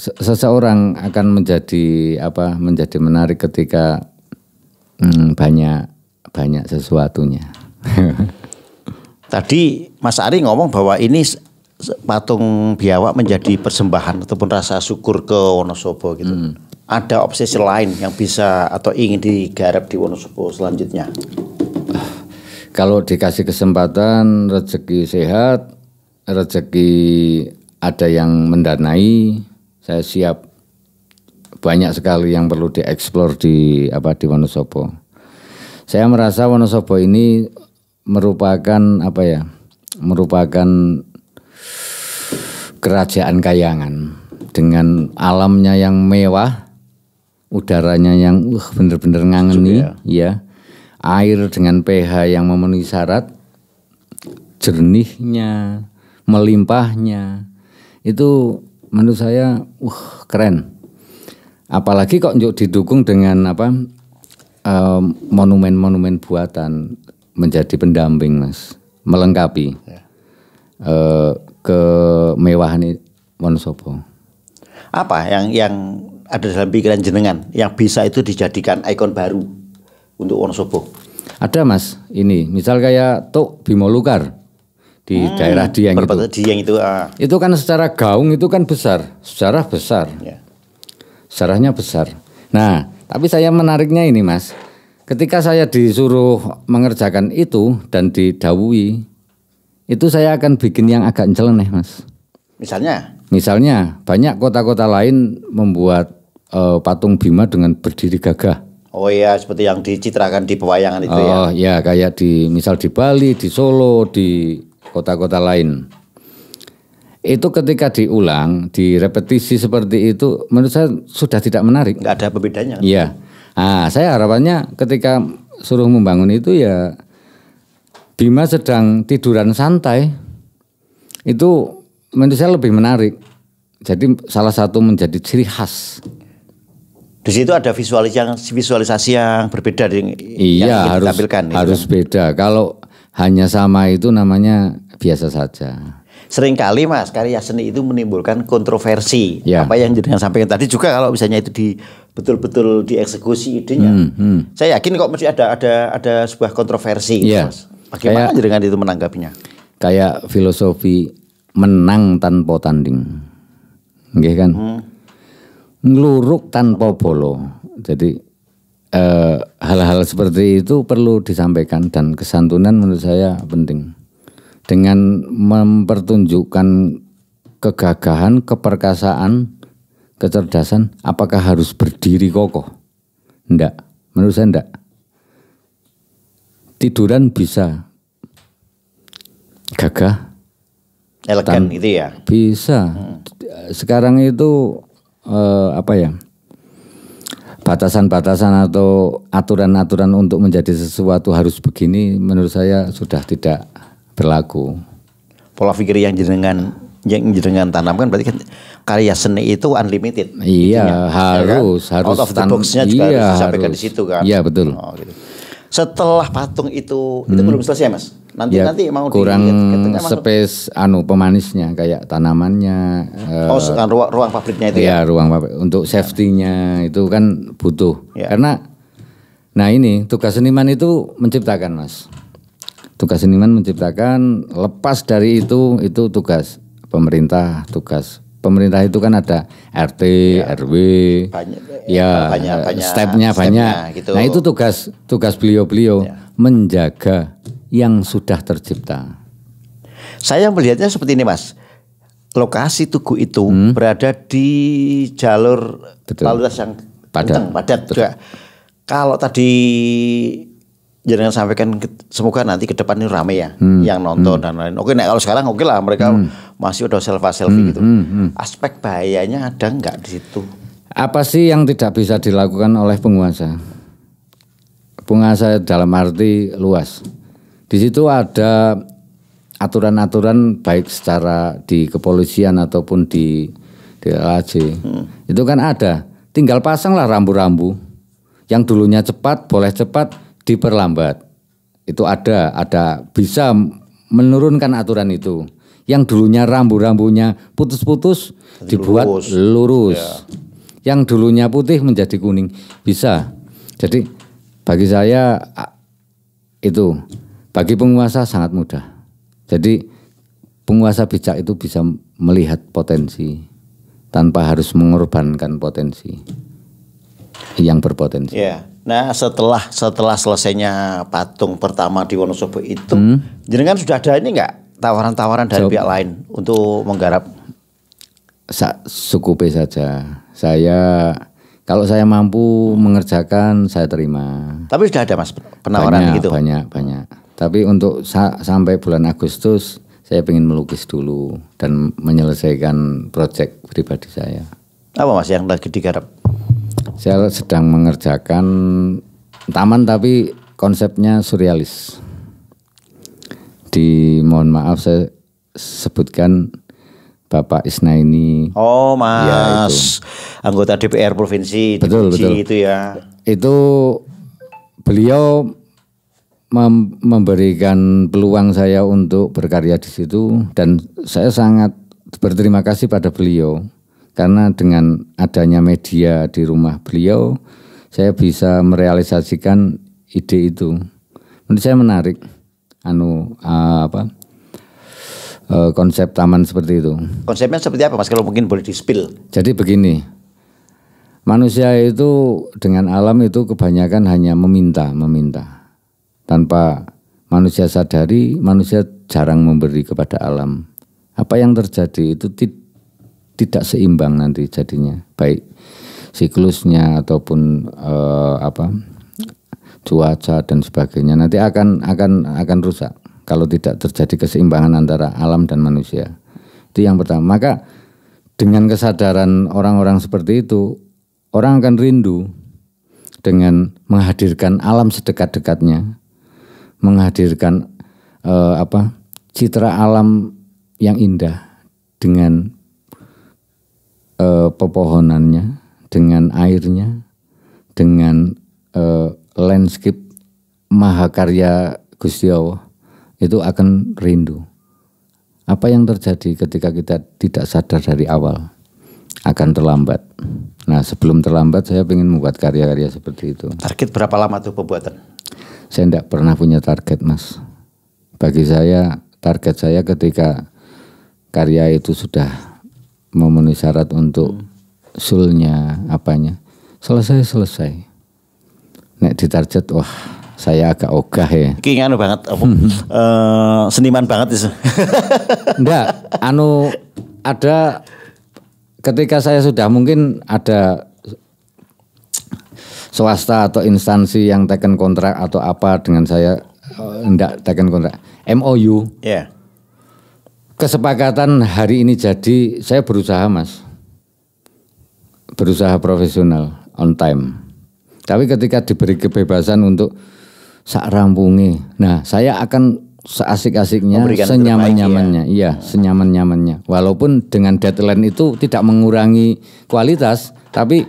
Seseorang akan menjadi menarik ketika banyak sesuatunya. Tadi Mas Ari ngomong bahwa ini patung biawak menjadi persembahan ataupun rasa syukur ke Wonosobo gitu. Ada obsesi lain yang bisa atau ingin digarap di Wonosobo selanjutnya? Kalau dikasih kesempatan, rezeki sehat, rezeki ada yang mendanai, saya siap. Banyak sekali yang perlu dieksplor di Wonosobo. Saya merasa Wonosobo ini merupakan kerajaan kayangan dengan alamnya yang mewah, udaranya yang bener-bener ngangeni, ya. Air dengan pH yang memenuhi syarat, jernihnya, melimpahnya, itu menurut saya keren. Apalagi kok didukung dengan monumen-monumen buatan menjadi pendamping, Mas, melengkapi. kemewahan Wonosobo. Apa yang ada dalam pikiran jenengan yang bisa itu dijadikan ikon baru untuk Wonosobo? Ada Mas, ini misal kayak Tuk Bimo Lukar di daerah Dieng itu. Dieng itu. Itu kan secara gaung itu kan besar, sejarah besar. Ya. Sejarahnya besar. Nah, tapi saya menariknya ini Mas. Ketika saya disuruh mengerjakan itu dan didhawuhi, itu saya akan bikin yang agak nyeleneh Mas. Misalnya banyak kota-kota lain membuat patung Bima dengan berdiri gagah. Oh iya, seperti yang dicitrakan di pewayangan itu ya. Oh ya, kayak misal di Bali, di Solo, di kota-kota lain. Itu ketika diulang, direpetisi seperti itu, menurut saya sudah tidak menarik. Nggak ada perbedaannya. Iya. Nah, saya harapannya ketika suruh membangun itu ya Bima sedang tiduran santai. Itu menurut saya lebih menarik. Jadi salah satu menjadi ciri khas. Di situ ada visualisasi yang berbeda yang harus ditampilkan. Harus beda. Kalau hanya sama itu namanya biasa saja. Seringkali Mas, karya seni itu menimbulkan kontroversi. Ya. Apa yang jenengan sampaikan tadi juga kalau misalnya itu betul-betul dieksekusi idenya. Saya yakin kok mesti ada sebuah kontroversi. Ya. Mas. Bagaimana jenengan itu menanggapinya? Kayak filosofi menang tanpa tanding. Nggih kan? Ngluruk tanpa bolo. Jadi hal-hal seperti itu perlu disampaikan dan kesantunan menurut saya penting. Dengan mempertunjukkan kegagahan, keperkasaan, kecerdasan, apakah harus berdiri kokoh? Enggak, menurut saya enggak. Tiduran bisa gagah, elegan gitu ya. Bisa. Sekarang itu batasan-batasan atau aturan-aturan untuk menjadi sesuatu harus begini menurut saya sudah tidak berlaku. Pola pikir yang jenengan tanamkan berarti kan karya seni itu unlimited. Iya, harus out of the box-nya juga harus disampaikan di situ kan. Iya, betul. Oh, gitu. Setelah patung itu belum selesai Mas. Nanti mau kurang space pemanisnya kayak tanamannya. Ruang pabriknya itu ya. Ruang pabrik untuk safety-nya itu kan butuh. Ya. Karena ini tugas seniman itu menciptakan Mas. Tugas seniman menciptakan, lepas dari itu tugas pemerintah. Tugas pemerintah itu kan ada RT, RW, banyak stepnya banyak. Gitu. Nah itu tugas beliau-beliau menjaga yang sudah tercipta. Saya melihatnya seperti ini Mas. Lokasi tugu itu berada di jalur lalu lintas yang padat juga. Kalau tadi jangan sampaikan semoga nanti ke depan ini ramai ya yang nonton dan lain. Oke, nah kalau sekarang oke lah mereka masih udah selfie gitu. Aspek bahayanya ada nggak di situ? Apa sih yang tidak bisa dilakukan oleh penguasa? Penguasa dalam arti luas. Di situ ada aturan-aturan baik secara di kepolisian ataupun di LHJ. Itu kan ada. Tinggal pasanglah rambu-rambu. Yang dulunya cepat, boleh cepat, diperlambat. Itu ada bisa menurunkan aturan itu. Yang dulunya rambu-rambunya putus-putus dibuat lurus. Ya. Yang dulunya putih menjadi kuning bisa. Jadi bagi saya itu bagi penguasa sangat mudah. Jadi penguasa bijak itu bisa melihat potensi tanpa harus mengorbankan potensi yang berpotensi. Ya. Nah, setelah selesainya patung pertama di Wonosobo itu, jenengan sudah ada ini enggak tawaran-tawaran dari pihak lain untuk menggarap? Cukup saja. Kalau saya mampu mengerjakan, saya terima. Tapi sudah ada Mas penawaran gitu? Banyak. Tapi untuk sampai bulan Agustus, saya ingin melukis dulu dan menyelesaikan proyek pribadi saya. Apa Mas yang lagi digarap? Saya sedang mengerjakan taman tapi konsepnya surrealis. Mohon maaf saya sebutkan Bapak Isnaini. Oh Mas, ya, anggota DPR Provinsi betul. itu ya. Itu beliau memberikan peluang saya untuk berkarya di situ, dan saya sangat berterima kasih pada beliau karena dengan adanya media di rumah beliau saya bisa merealisasikan ide itu. Menurut saya menarik konsep taman seperti itu. Konsepnya seperti apa Mas kalau mungkin boleh di-spill? Jadi begini, manusia itu dengan alam itu kebanyakan hanya meminta. Tanpa manusia sadari, manusia jarang memberi kepada alam. Apa yang terjadi itu tidak seimbang nanti jadinya, baik siklusnya ataupun cuaca dan sebagainya. Nanti akan rusak kalau tidak terjadi keseimbangan antara alam dan manusia. Itu yang pertama. Maka dengan kesadaran orang-orang seperti itu, orang akan rindu dengan menghadirkan alam sedekat-dekatnya, menghadirkan citra alam yang indah dengan pepohonannya, dengan airnya, dengan landscape mahakarya Gusti Allah, itu akan rindu. Apa yang terjadi ketika kita tidak sadar dari awal? Akan terlambat. Nah, sebelum terlambat saya ingin membuat karya-karya seperti itu. Target berapa lama tuh pembuatan? Saya tidak pernah punya target, Mas. Bagi saya, target saya ketika karya itu sudah memenuhi syarat untuk sulnya, selesai. Nek ditarget, wah saya agak ogah ya. Iki nganu banget, seniman banget itu. Enggak, ada ketika saya sudah mungkin ada swasta atau instansi yang teken kontrak atau apa dengan saya, enggak teken kontrak, MOU. Yeah. Kesepakatan hari ini jadi, saya berusaha Mas. Berusaha profesional, on time. Tapi ketika diberi kebebasan untuk sak rampungi, nah saya akan seasik-asiknya, senyaman-nyamannya, iya senyaman-nyamannya. Walaupun dengan deadline itu tidak mengurangi kualitas, tapi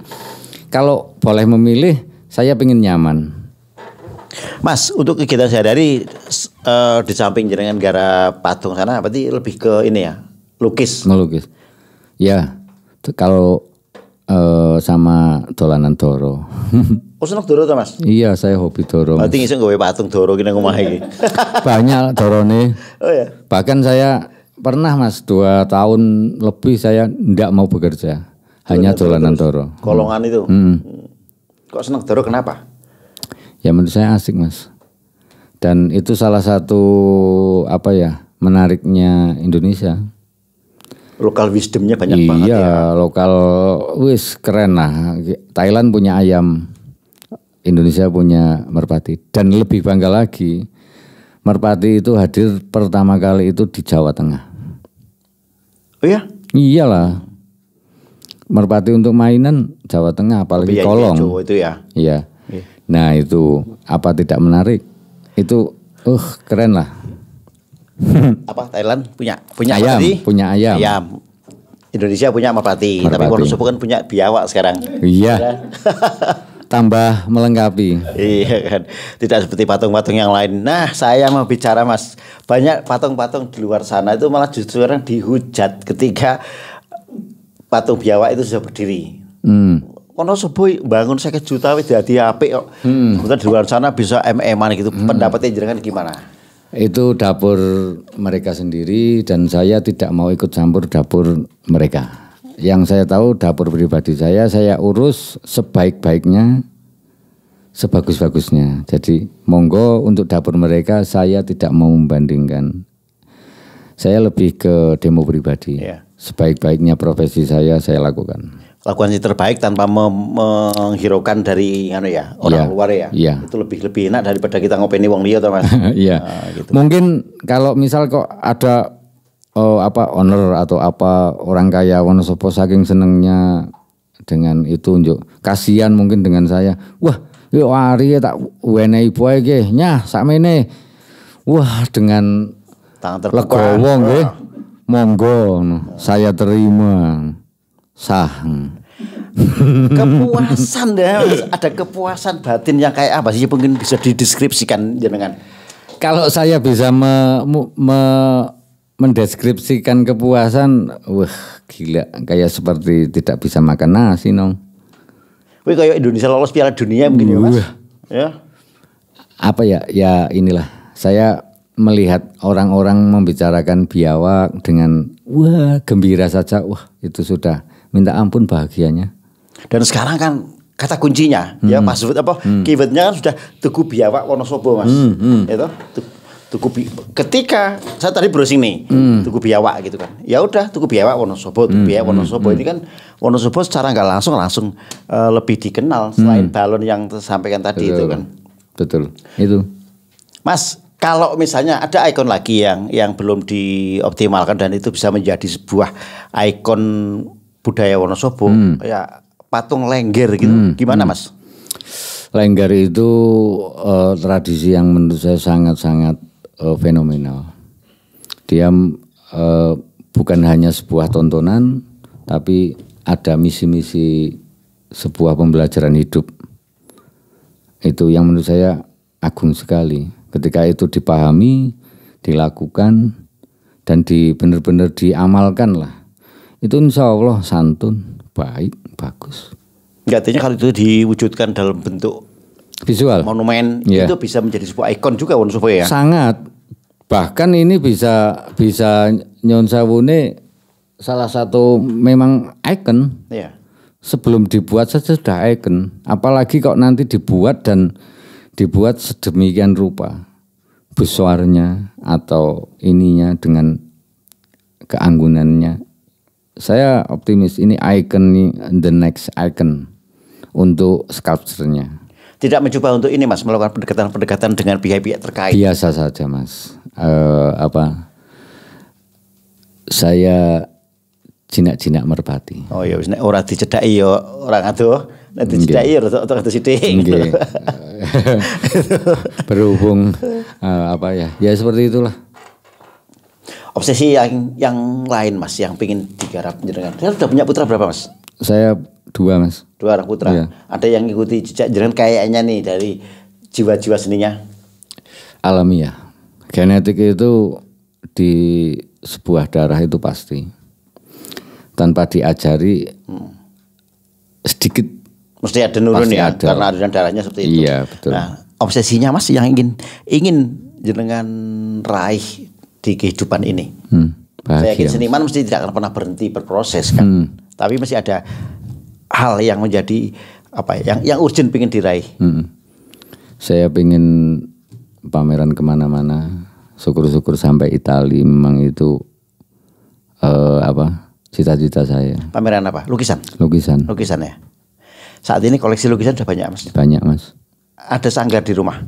kalau boleh memilih, saya pengen nyaman. Mas, untuk kegiatan sehari-hari di samping jenengan gara patung sana, berarti lebih ke ini ya, lukis. Melukis. Ya, kalau sama dolanan doro. Oh, seneng doro tuh Mas? Iya, saya hobi doro. Berarti ngisuk gawe patung doro kene omah iki. Banyak dorone. Oh ya. Bahkan saya pernah Mas 2 tahun lebih saya enggak mau bekerja. Hanya dolanan doro. Kolongan itu. Kok seneng doro kenapa? Ya menurut saya asik Mas. Dan itu salah satu menariknya Indonesia. Lokal wisdomnya banyak banget ya. Iya, lokal wis keren lah. Thailand punya ayam, Indonesia punya merpati. Dan lebih bangga lagi, merpati itu hadir pertama kali itu di Jawa Tengah. Oh ya? Iyalah. Merpati untuk mainan Jawa Tengah, apalagi kolong. Jawa itu ya. Iya. Nah itu apa tidak menarik? Itu keren lah. Apa Thailand punya ayam, merpati? Punya ayam. Indonesia punya merpati. Tapi Wonosobo kan punya biawak sekarang. Iya. Tambah melengkapi. Iya kan. Tidak seperti patung-patung yang lain. Nah, saya mau bicara Mas, banyak patung-patung di luar sana itu malah justru orang dihujat ketika patung biawak itu sudah berdiri. Wonosobo bangun 50 juta wis dadi apik kok. Kemudian di luar sana bisa MM-an gitu. Pendapatnya jenengan gimana? Itu dapur mereka sendiri dan saya tidak mau ikut campur dapur mereka. Yang saya tahu dapur pribadi saya urus sebaik-baiknya, sebagus-bagusnya. Jadi monggo untuk dapur mereka saya tidak mau membandingkan. Saya lebih ke demo pribadi. Sebaik-baiknya profesi saya lakukan. Lakukan yang terbaik tanpa menghiraukan dari orang luar ya. Iya. Itu lebih enak daripada kita ngopeni wong liya toh Mas. Iya. Gitu. Mungkin kalau misal kok ada owner atau orang kaya Wonosobo saking senengnya dengan itu unjuk kasihan mungkin dengan saya. Wah, yo ari tak wenehi bae nggih. Nyah sakmene. Wah, dengan tangan terbuka. Legowo nggih. Monggo saya terima. Sah. Kepuasan deh, ada kepuasan batin yang kayak apa sih mungkin bisa dideskripsikan jenengan? Kalau saya bisa mendeskripsikan kepuasan, wah gila, kayak seperti tidak bisa makan nasi nong. Wih kayak Indonesia lolos Piala Dunia mungkin ya Mas. Ya. Apa ya? Ya inilah saya melihat orang-orang membicarakan biawak dengan wah gembira saja, wah itu sudah minta ampun bahagianya. Dan sekarang kan kata kuncinya ya password keywordnya kan sudah Tugu Biawak Wonosobo Mas. Itu ketika saya tadi browsing nih Tugu Biawak gitu kan. Ya udah Tugu Biawak Wonosobo, Tugu Biawak Wonosobo ini kan Wonosobo secara nggak langsung lebih dikenal selain balon yang tersampaikan tadi. Betul. Itu kan. Betul. Itu. Mas, kalau misalnya ada ikon lagi yang belum dioptimalkan dan itu bisa menjadi sebuah ikon budaya Wonosobo, ya patung Lengger gitu, gimana Mas? Lengger itu tradisi yang menurut saya sangat-sangat fenomenal. Dia bukan hanya sebuah tontonan, tapi ada misi-misi sebuah pembelajaran hidup. Itu yang menurut saya agung sekali. Ketika itu dipahami, dilakukan, dan benar-benar diamalkan lah. Itu insya Allah santun, baik, bagus. Artinya kalau itu diwujudkan dalam bentuk visual monumen, itu bisa menjadi sebuah ikon juga Wonosobo ya. Sangat. Bahkan ini bisa Nyon Sawune salah satu memang ikon. Iya. Sebelum dibuat saja sudah ikon. Apalagi kok nanti dibuat sedemikian rupa, besarnya atau ininya dengan keanggunannya. Saya optimis ini icon nih, the next icon untuk sculpture-nya. Tidak mencoba untuk ini Mas, melakukan pendekatan dengan pihak-pihak terkait. Biasa saja Mas. Saya jinak-jinak merpati. Oh ya, nek ora dicedhaki ya ora ngadoh, nek dicedhaki ya rada sithik. Nggih. Berhubung ya seperti itulah. Obsesi yang lain Mas, yang pingin digarap jenengan. Saya sudah punya putra berapa Mas? Saya 2 Mas. 2 orang putra. Iya. Ada yang ngikuti jejak jenengan kayaknya nih dari jiwa-jiwa seninya. Alamiah. Genetik itu di sebuah darah itu pasti. Tanpa diajari sedikit mesti ada nurun ya, ada. karena aliran darahnya seperti itu. Iya, betul. Nah, obsesinya Mas yang ingin jenengan raih di kehidupan ini. Saya yakin seniman mesti tidak akan pernah berhenti berproses kan. Tapi masih ada hal yang menjadi yang urgent pengen diraih. Saya pengen pameran kemana-mana, syukur-syukur sampai Italia. Memang itu cita-cita saya. Pameran apa? Lukisan. Lukisan ya. Saat ini koleksi lukisan sudah banyak Mas. Banyak Mas. Ada sanggar di rumah.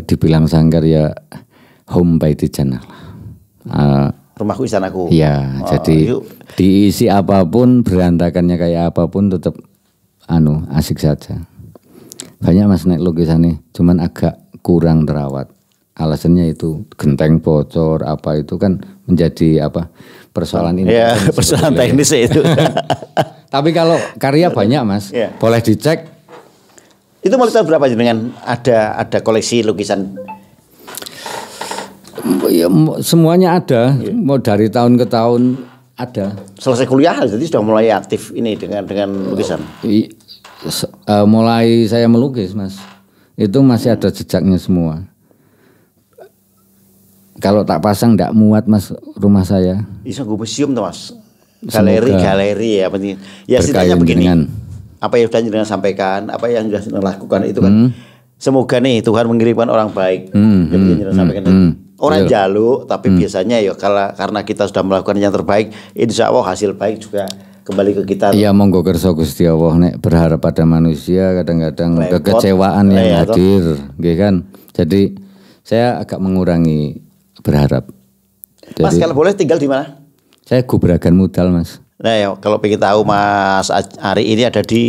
Dibilang sanggar ya home by the channel. Rumahku istanaku. Ya, jadi diisi apapun, berantakannya kayak apapun tetap asik saja. Banyak Mas naik lukisannya, cuman agak kurang terawat. Alasannya itu genteng bocor apa itu kan menjadi persoalan ini. Ya, persoalan teknis itu. Tapi kalau karya banyak Mas, boleh dicek. Itu mulai tahun berapa dengan ada koleksi lukisan? Ya, semuanya ada, mau dari tahun ke tahun ada. Selesai kuliah jadi sudah mulai aktif ini dengan lukisan. Mulai saya melukis Mas, itu masih ada jejaknya semua. Kalau tak pasang tidak muat Mas rumah saya. Bisa gue museum tuh Mas. Galeri ya penting. Ya ceritanya begini. Apa yang sudah jenengan sampaikan, apa yang sudah jenengan lakukan itu kan. Semoga nih Tuhan mengirimkan orang baik. Jadi jenengan sampaikan orang jaluk, tapi biasanya ya karena kita sudah melakukan yang terbaik, insya Allah hasil baik juga kembali ke kita. Iya monggo kersa Gusti Allah nek berharap pada manusia kadang-kadang kekecewaan yang hadir, nggih kan. Jadi saya agak mengurangi berharap. Jadi, Mas kalau boleh tinggal di mana? Saya Gubragan Mudal Mas. Nah ya kalau pengen tahu Mas Ari ini ada di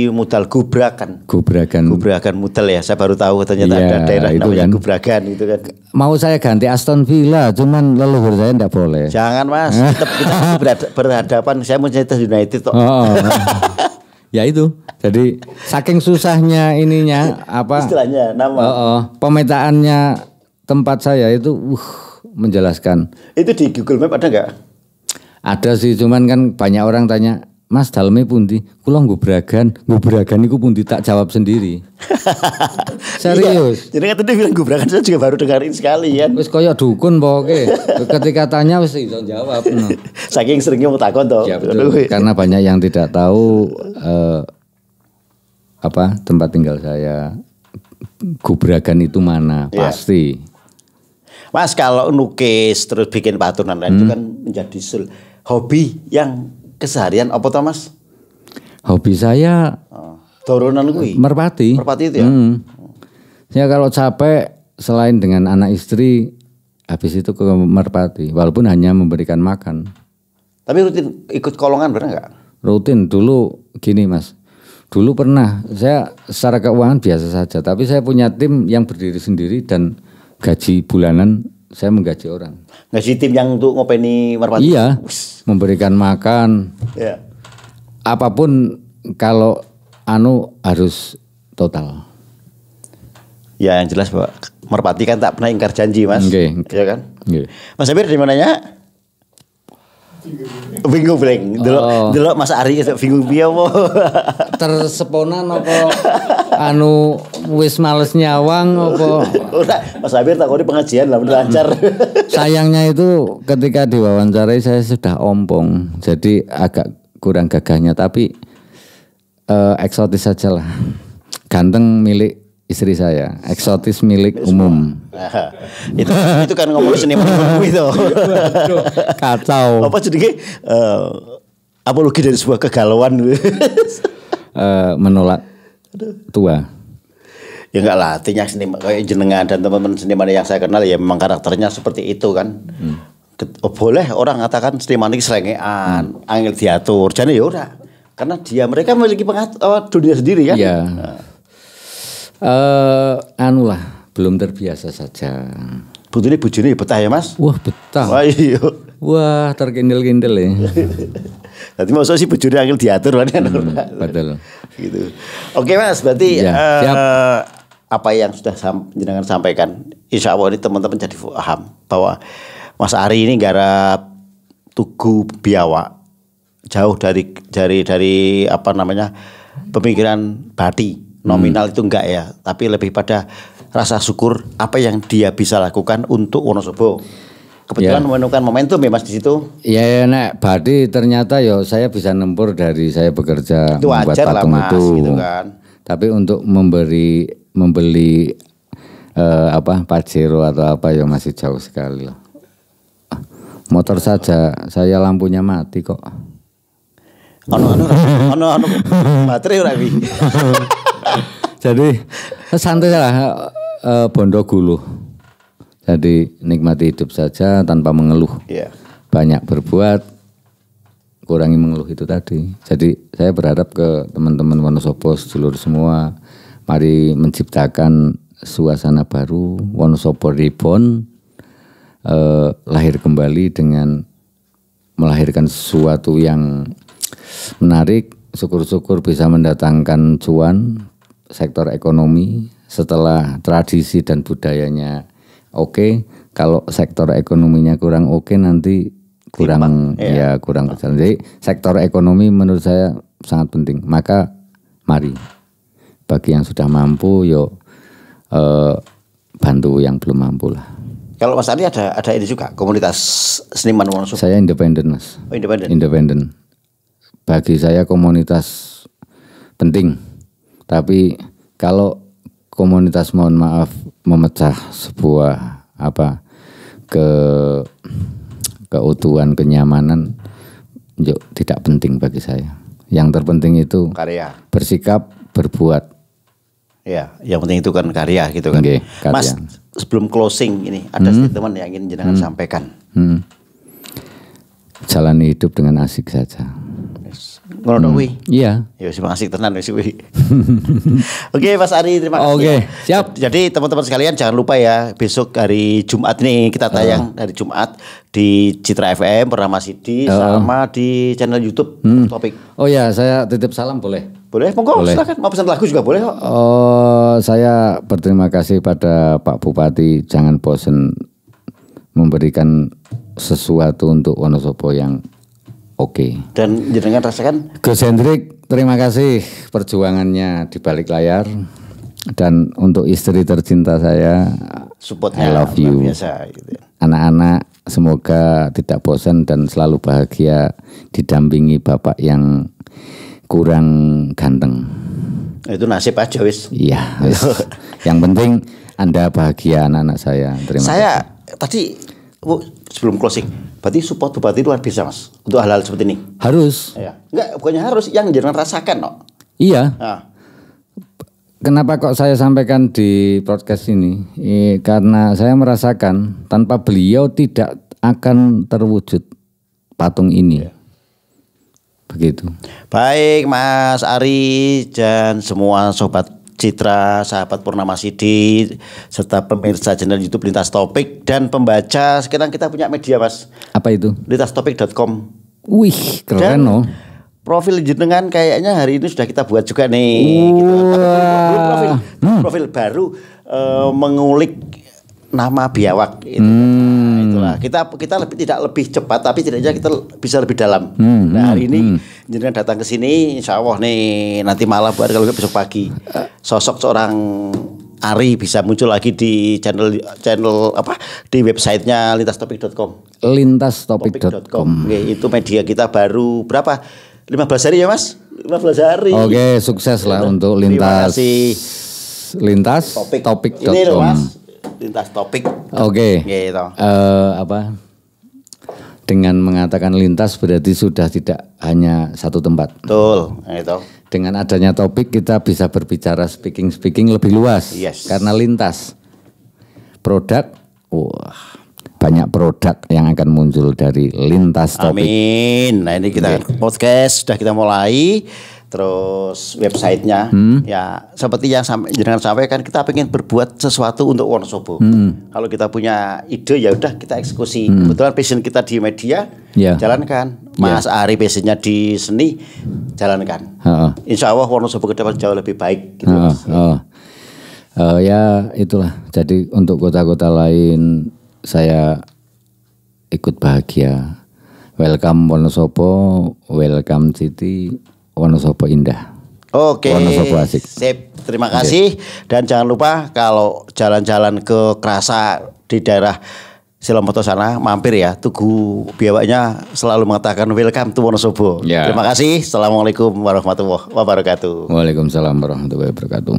Mudal Gubragan. Gubragan Mudal ya. Saya baru tahu ternyata ada daerah namanya kan. Gubragan itu kan. Mau saya ganti Aston Villa, cuman leluhur saya enggak boleh. Jangan Mas, tetap kita berhadapan. Saya mau Manchester United kok. Ya itu. Jadi saking susahnya ininya istilahnya nama. Pemetaannya tempat saya itu menjelaskan. Itu di Google Map ada nggak? Ada sih, cuman kan banyak orang tanya, Mas daleme pundi? Kula ngubragan iku pundi, tak jawab sendiri. Serius. Jadi kan tadi bilang gubrakan, saya juga baru dengerin sekali ya. Wis koyo dukun pokoke. Ketika tanya wis iso jawab. No. Saking seringnya mau takon toh. Ya, betul. Karena banyak yang tidak tahu tempat tinggal saya. Gubragan itu mana? Pasti. Mas kalau nukis terus bikin patungan itu kan menjadi hobi yang keseharian apa toh Mas? Hobi saya Doronan kuwi. Merpati. Merpati itu ya. Saya kalau capek selain dengan anak istri habis itu ke merpati walaupun hanya memberikan makan. Tapi rutin ikut kolongan pernah nggak? Rutin dulu gini Mas. Dulu pernah saya secara keuangan biasa saja tapi saya punya tim yang berdiri sendiri dan gaji bulanan saya menggaji orang. Gaji tim yang untuk ngopeni merpati? Iya, memberikan makan. Ya. Apapun kalau harus total. Ya yang jelas Pak, merpati kan tak pernah ingkar janji Mas. Iya kan? Okay. Mas Sabir di mananya? Bingung Breng. Delok Mas Ari bingung piye apa? Terseponan apa wis males nyawang apa? Ora, Mas Sabir takoni pengajian lah bener lancar. Sayangnya itu ketika diwawancarai saya sudah ompong. Jadi agak kurang gagahnya tapi eksotis saja lah. Ganteng milik istri saya, eksotis milik umum. Nah, itu kan ngomong seniman itu. Kacau. Apa jadi apologi dari sebuah kegalauan. Menolak tua. Ya enggak lah, artinya seniman kayak jenengan dan teman-teman seniman yang saya kenal ya memang karakternya seperti itu kan. Boleh orang katakan seniman ini selengean, angel diatur. Jadi ya udah. Karena mereka memiliki dunia sendiri kan. Iya. Belum terbiasa saja. Bujune betah ya Mas? Wah betah. Wah iya. Wah terkindel-kindel ya. Jadi maksudnya sih bujune angel diatur kan. Betul. Gitu. Oke Mas, berarti apa yang sudah jenengan sampaikan, insya Allah ini teman-teman jadi paham bahwa Mas Ari ini garap Tugu Biawak. Jauh dari pemikiran bati nominal itu enggak ya, tapi lebih pada rasa syukur apa yang dia bisa lakukan untuk Wonosobo. Kebetulan menemukan momentum ya Mas di situ. Ya nek bati ternyata saya bisa nempur dari saya bekerja itu membuat patung lah, Mas, itu. gitu kan. Tapi untuk membeli Pajero atau apa masih jauh sekali lah. Motor saja saya lampunya mati kok. Ono baterai ora wi. Jadi santai lah bondo guluh. Jadi nikmati hidup saja tanpa mengeluh. Iya. Banyak berbuat, kurangi mengeluh itu tadi. Jadi saya berharap ke teman-teman Wonosobo sedulur semua, mari menciptakan suasana baru. Wonosobo Reborn lahir kembali dengan melahirkan sesuatu yang menarik, syukur-syukur bisa mendatangkan cuan sektor ekonomi setelah tradisi dan budayanya oke. Kalau sektor ekonominya kurang oke nanti kurang berjalan. Jadi sektor ekonomi menurut saya sangat penting. Maka mari bagi yang sudah mampu bantu yang belum mampu lah. Kalau Mas Ari ada ini juga komunitas seniman Wonosobo. Saya independen Mas. Oh, independen. Independen. Bagi saya komunitas penting. Tapi kalau komunitas mohon maaf memecah sebuah keutuhan, kenyamanan tidak penting bagi saya. Yang terpenting itu karya, bersikap, berbuat. Ya, yang penting itu kan karya gitu kan. Okay, Mas, sebelum closing ini ada statement yang ingin jenengan sampaikan. Jalani hidup dengan asik saja. Ngono kuwi. Iya. Ya wis asik tenan wis kuwi. Oke, Mas Ari, terima kasih. Oke, siap. Jadi teman-teman sekalian jangan lupa ya, besok hari Jumat ini kita tayang hari Jumat di Citra FM Purnama Sidi sama di channel YouTube Topik. Oh ya, saya titip salam boleh. Boleh, monggo Boleh. silakan. Mau pesan lagu juga boleh kok. Oh, saya berterima kasih pada Pak Bupati, jangan bosan memberikan sesuatu untuk Wonosobo yang oke. Dan jenengan rasakan Gus Hendrik, terima kasih perjuangannya di balik layar. Dan untuk istri tercinta saya, supportnya I love you. luar biasa gitu. Anak-anak semoga tidak bosan dan selalu bahagia didampingi bapak yang kurang ganteng. Itu nasib aja wis. Iya, wis. Yang penting Anda bahagia anak-anak saya. Terima kasih. Saya tadi sebelum closing, berarti support bupati luar biasa Mas untuk hal-hal seperti ini. Harus. Ya. Enggak, bukannya harus, yang jenengan rasakan no. Iya. Nah, Kenapa kok saya sampaikan di podcast ini? Karena saya merasakan tanpa beliau tidak akan terwujud patung ini. Begitu. baik Mas Ari dan semua sobat Citra, sahabat Purnama Sidi, serta pemirsa channel YouTube Lintas Topik dan pembaca. Sekarang kita punya media Mas, Apa itu? lintastopik.com. Wih, Dan keren loh. profil jenengan kayaknya hari ini sudah kita buat juga nih. Gitu. Tapi belum profil baru mengulik nama biawak. Gitu. Nah, itulah kita tidak lebih cepat, tapi tidaknya kita bisa lebih dalam. Nah hari ini jenengan datang ke sini, insya Allah nih nanti malam buat kalau besok pagi sosok seorang Ari bisa muncul lagi di channel apa di websitenya lintastopik.com. Lintastopik.com. Oke, itu media kita baru berapa? 15 hari ya Mas? 15 hari. Oke, sukses lah untuk Terima lintas kasih. lintastopik.com. Ini loh Mas, Lintas Topik. Oke. Gitu. Apa? Dengan mengatakan lintas berarti sudah tidak hanya satu tempat. Betul, itu. Dengan adanya topik kita bisa berbicara speaking lebih luas. Yes. Karena lintas produk, wah banyak produk yang akan muncul dari lintas topik. Amin. Nah ini kita podcast sudah kita mulai. Terus websitenya ya seperti yang jenengan sampaikan, kita pengen berbuat sesuatu untuk Wonosobo. Kalau kita punya ide ya udah kita eksekusi. Kebetulan passion kita di media, Ya. jalankan. Mas Ari passionnya di seni, jalankan. Insya Allah Wonosobo ke depan jauh lebih baik. Gitu, Mas. Ya itulah. Jadi untuk kota-kota lain saya ikut bahagia. Welcome Wonosobo, welcome City. Wonosobo indah. Oke, Wonosobo asik. sip. Terima kasih. Dan jangan lupa kalau jalan-jalan ke Krasa di daerah Silomoto sana, mampir ya. Tugu biawaknya selalu mengatakan welcome to Wonosobo. Ya. Terima kasih. Assalamualaikum warahmatullahi wabarakatuh. Waalaikumsalam warahmatullahi wabarakatuh.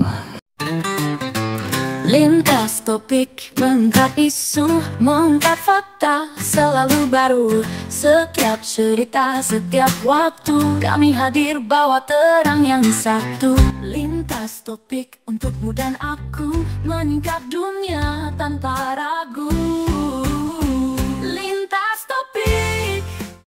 Lintas topik, mengangkat isu, mengangkat fakta, selalu baru. Setiap cerita, setiap waktu, kami hadir bawa terang yang satu. Lintas topik untukmu dan aku, meningkat dunia tanpa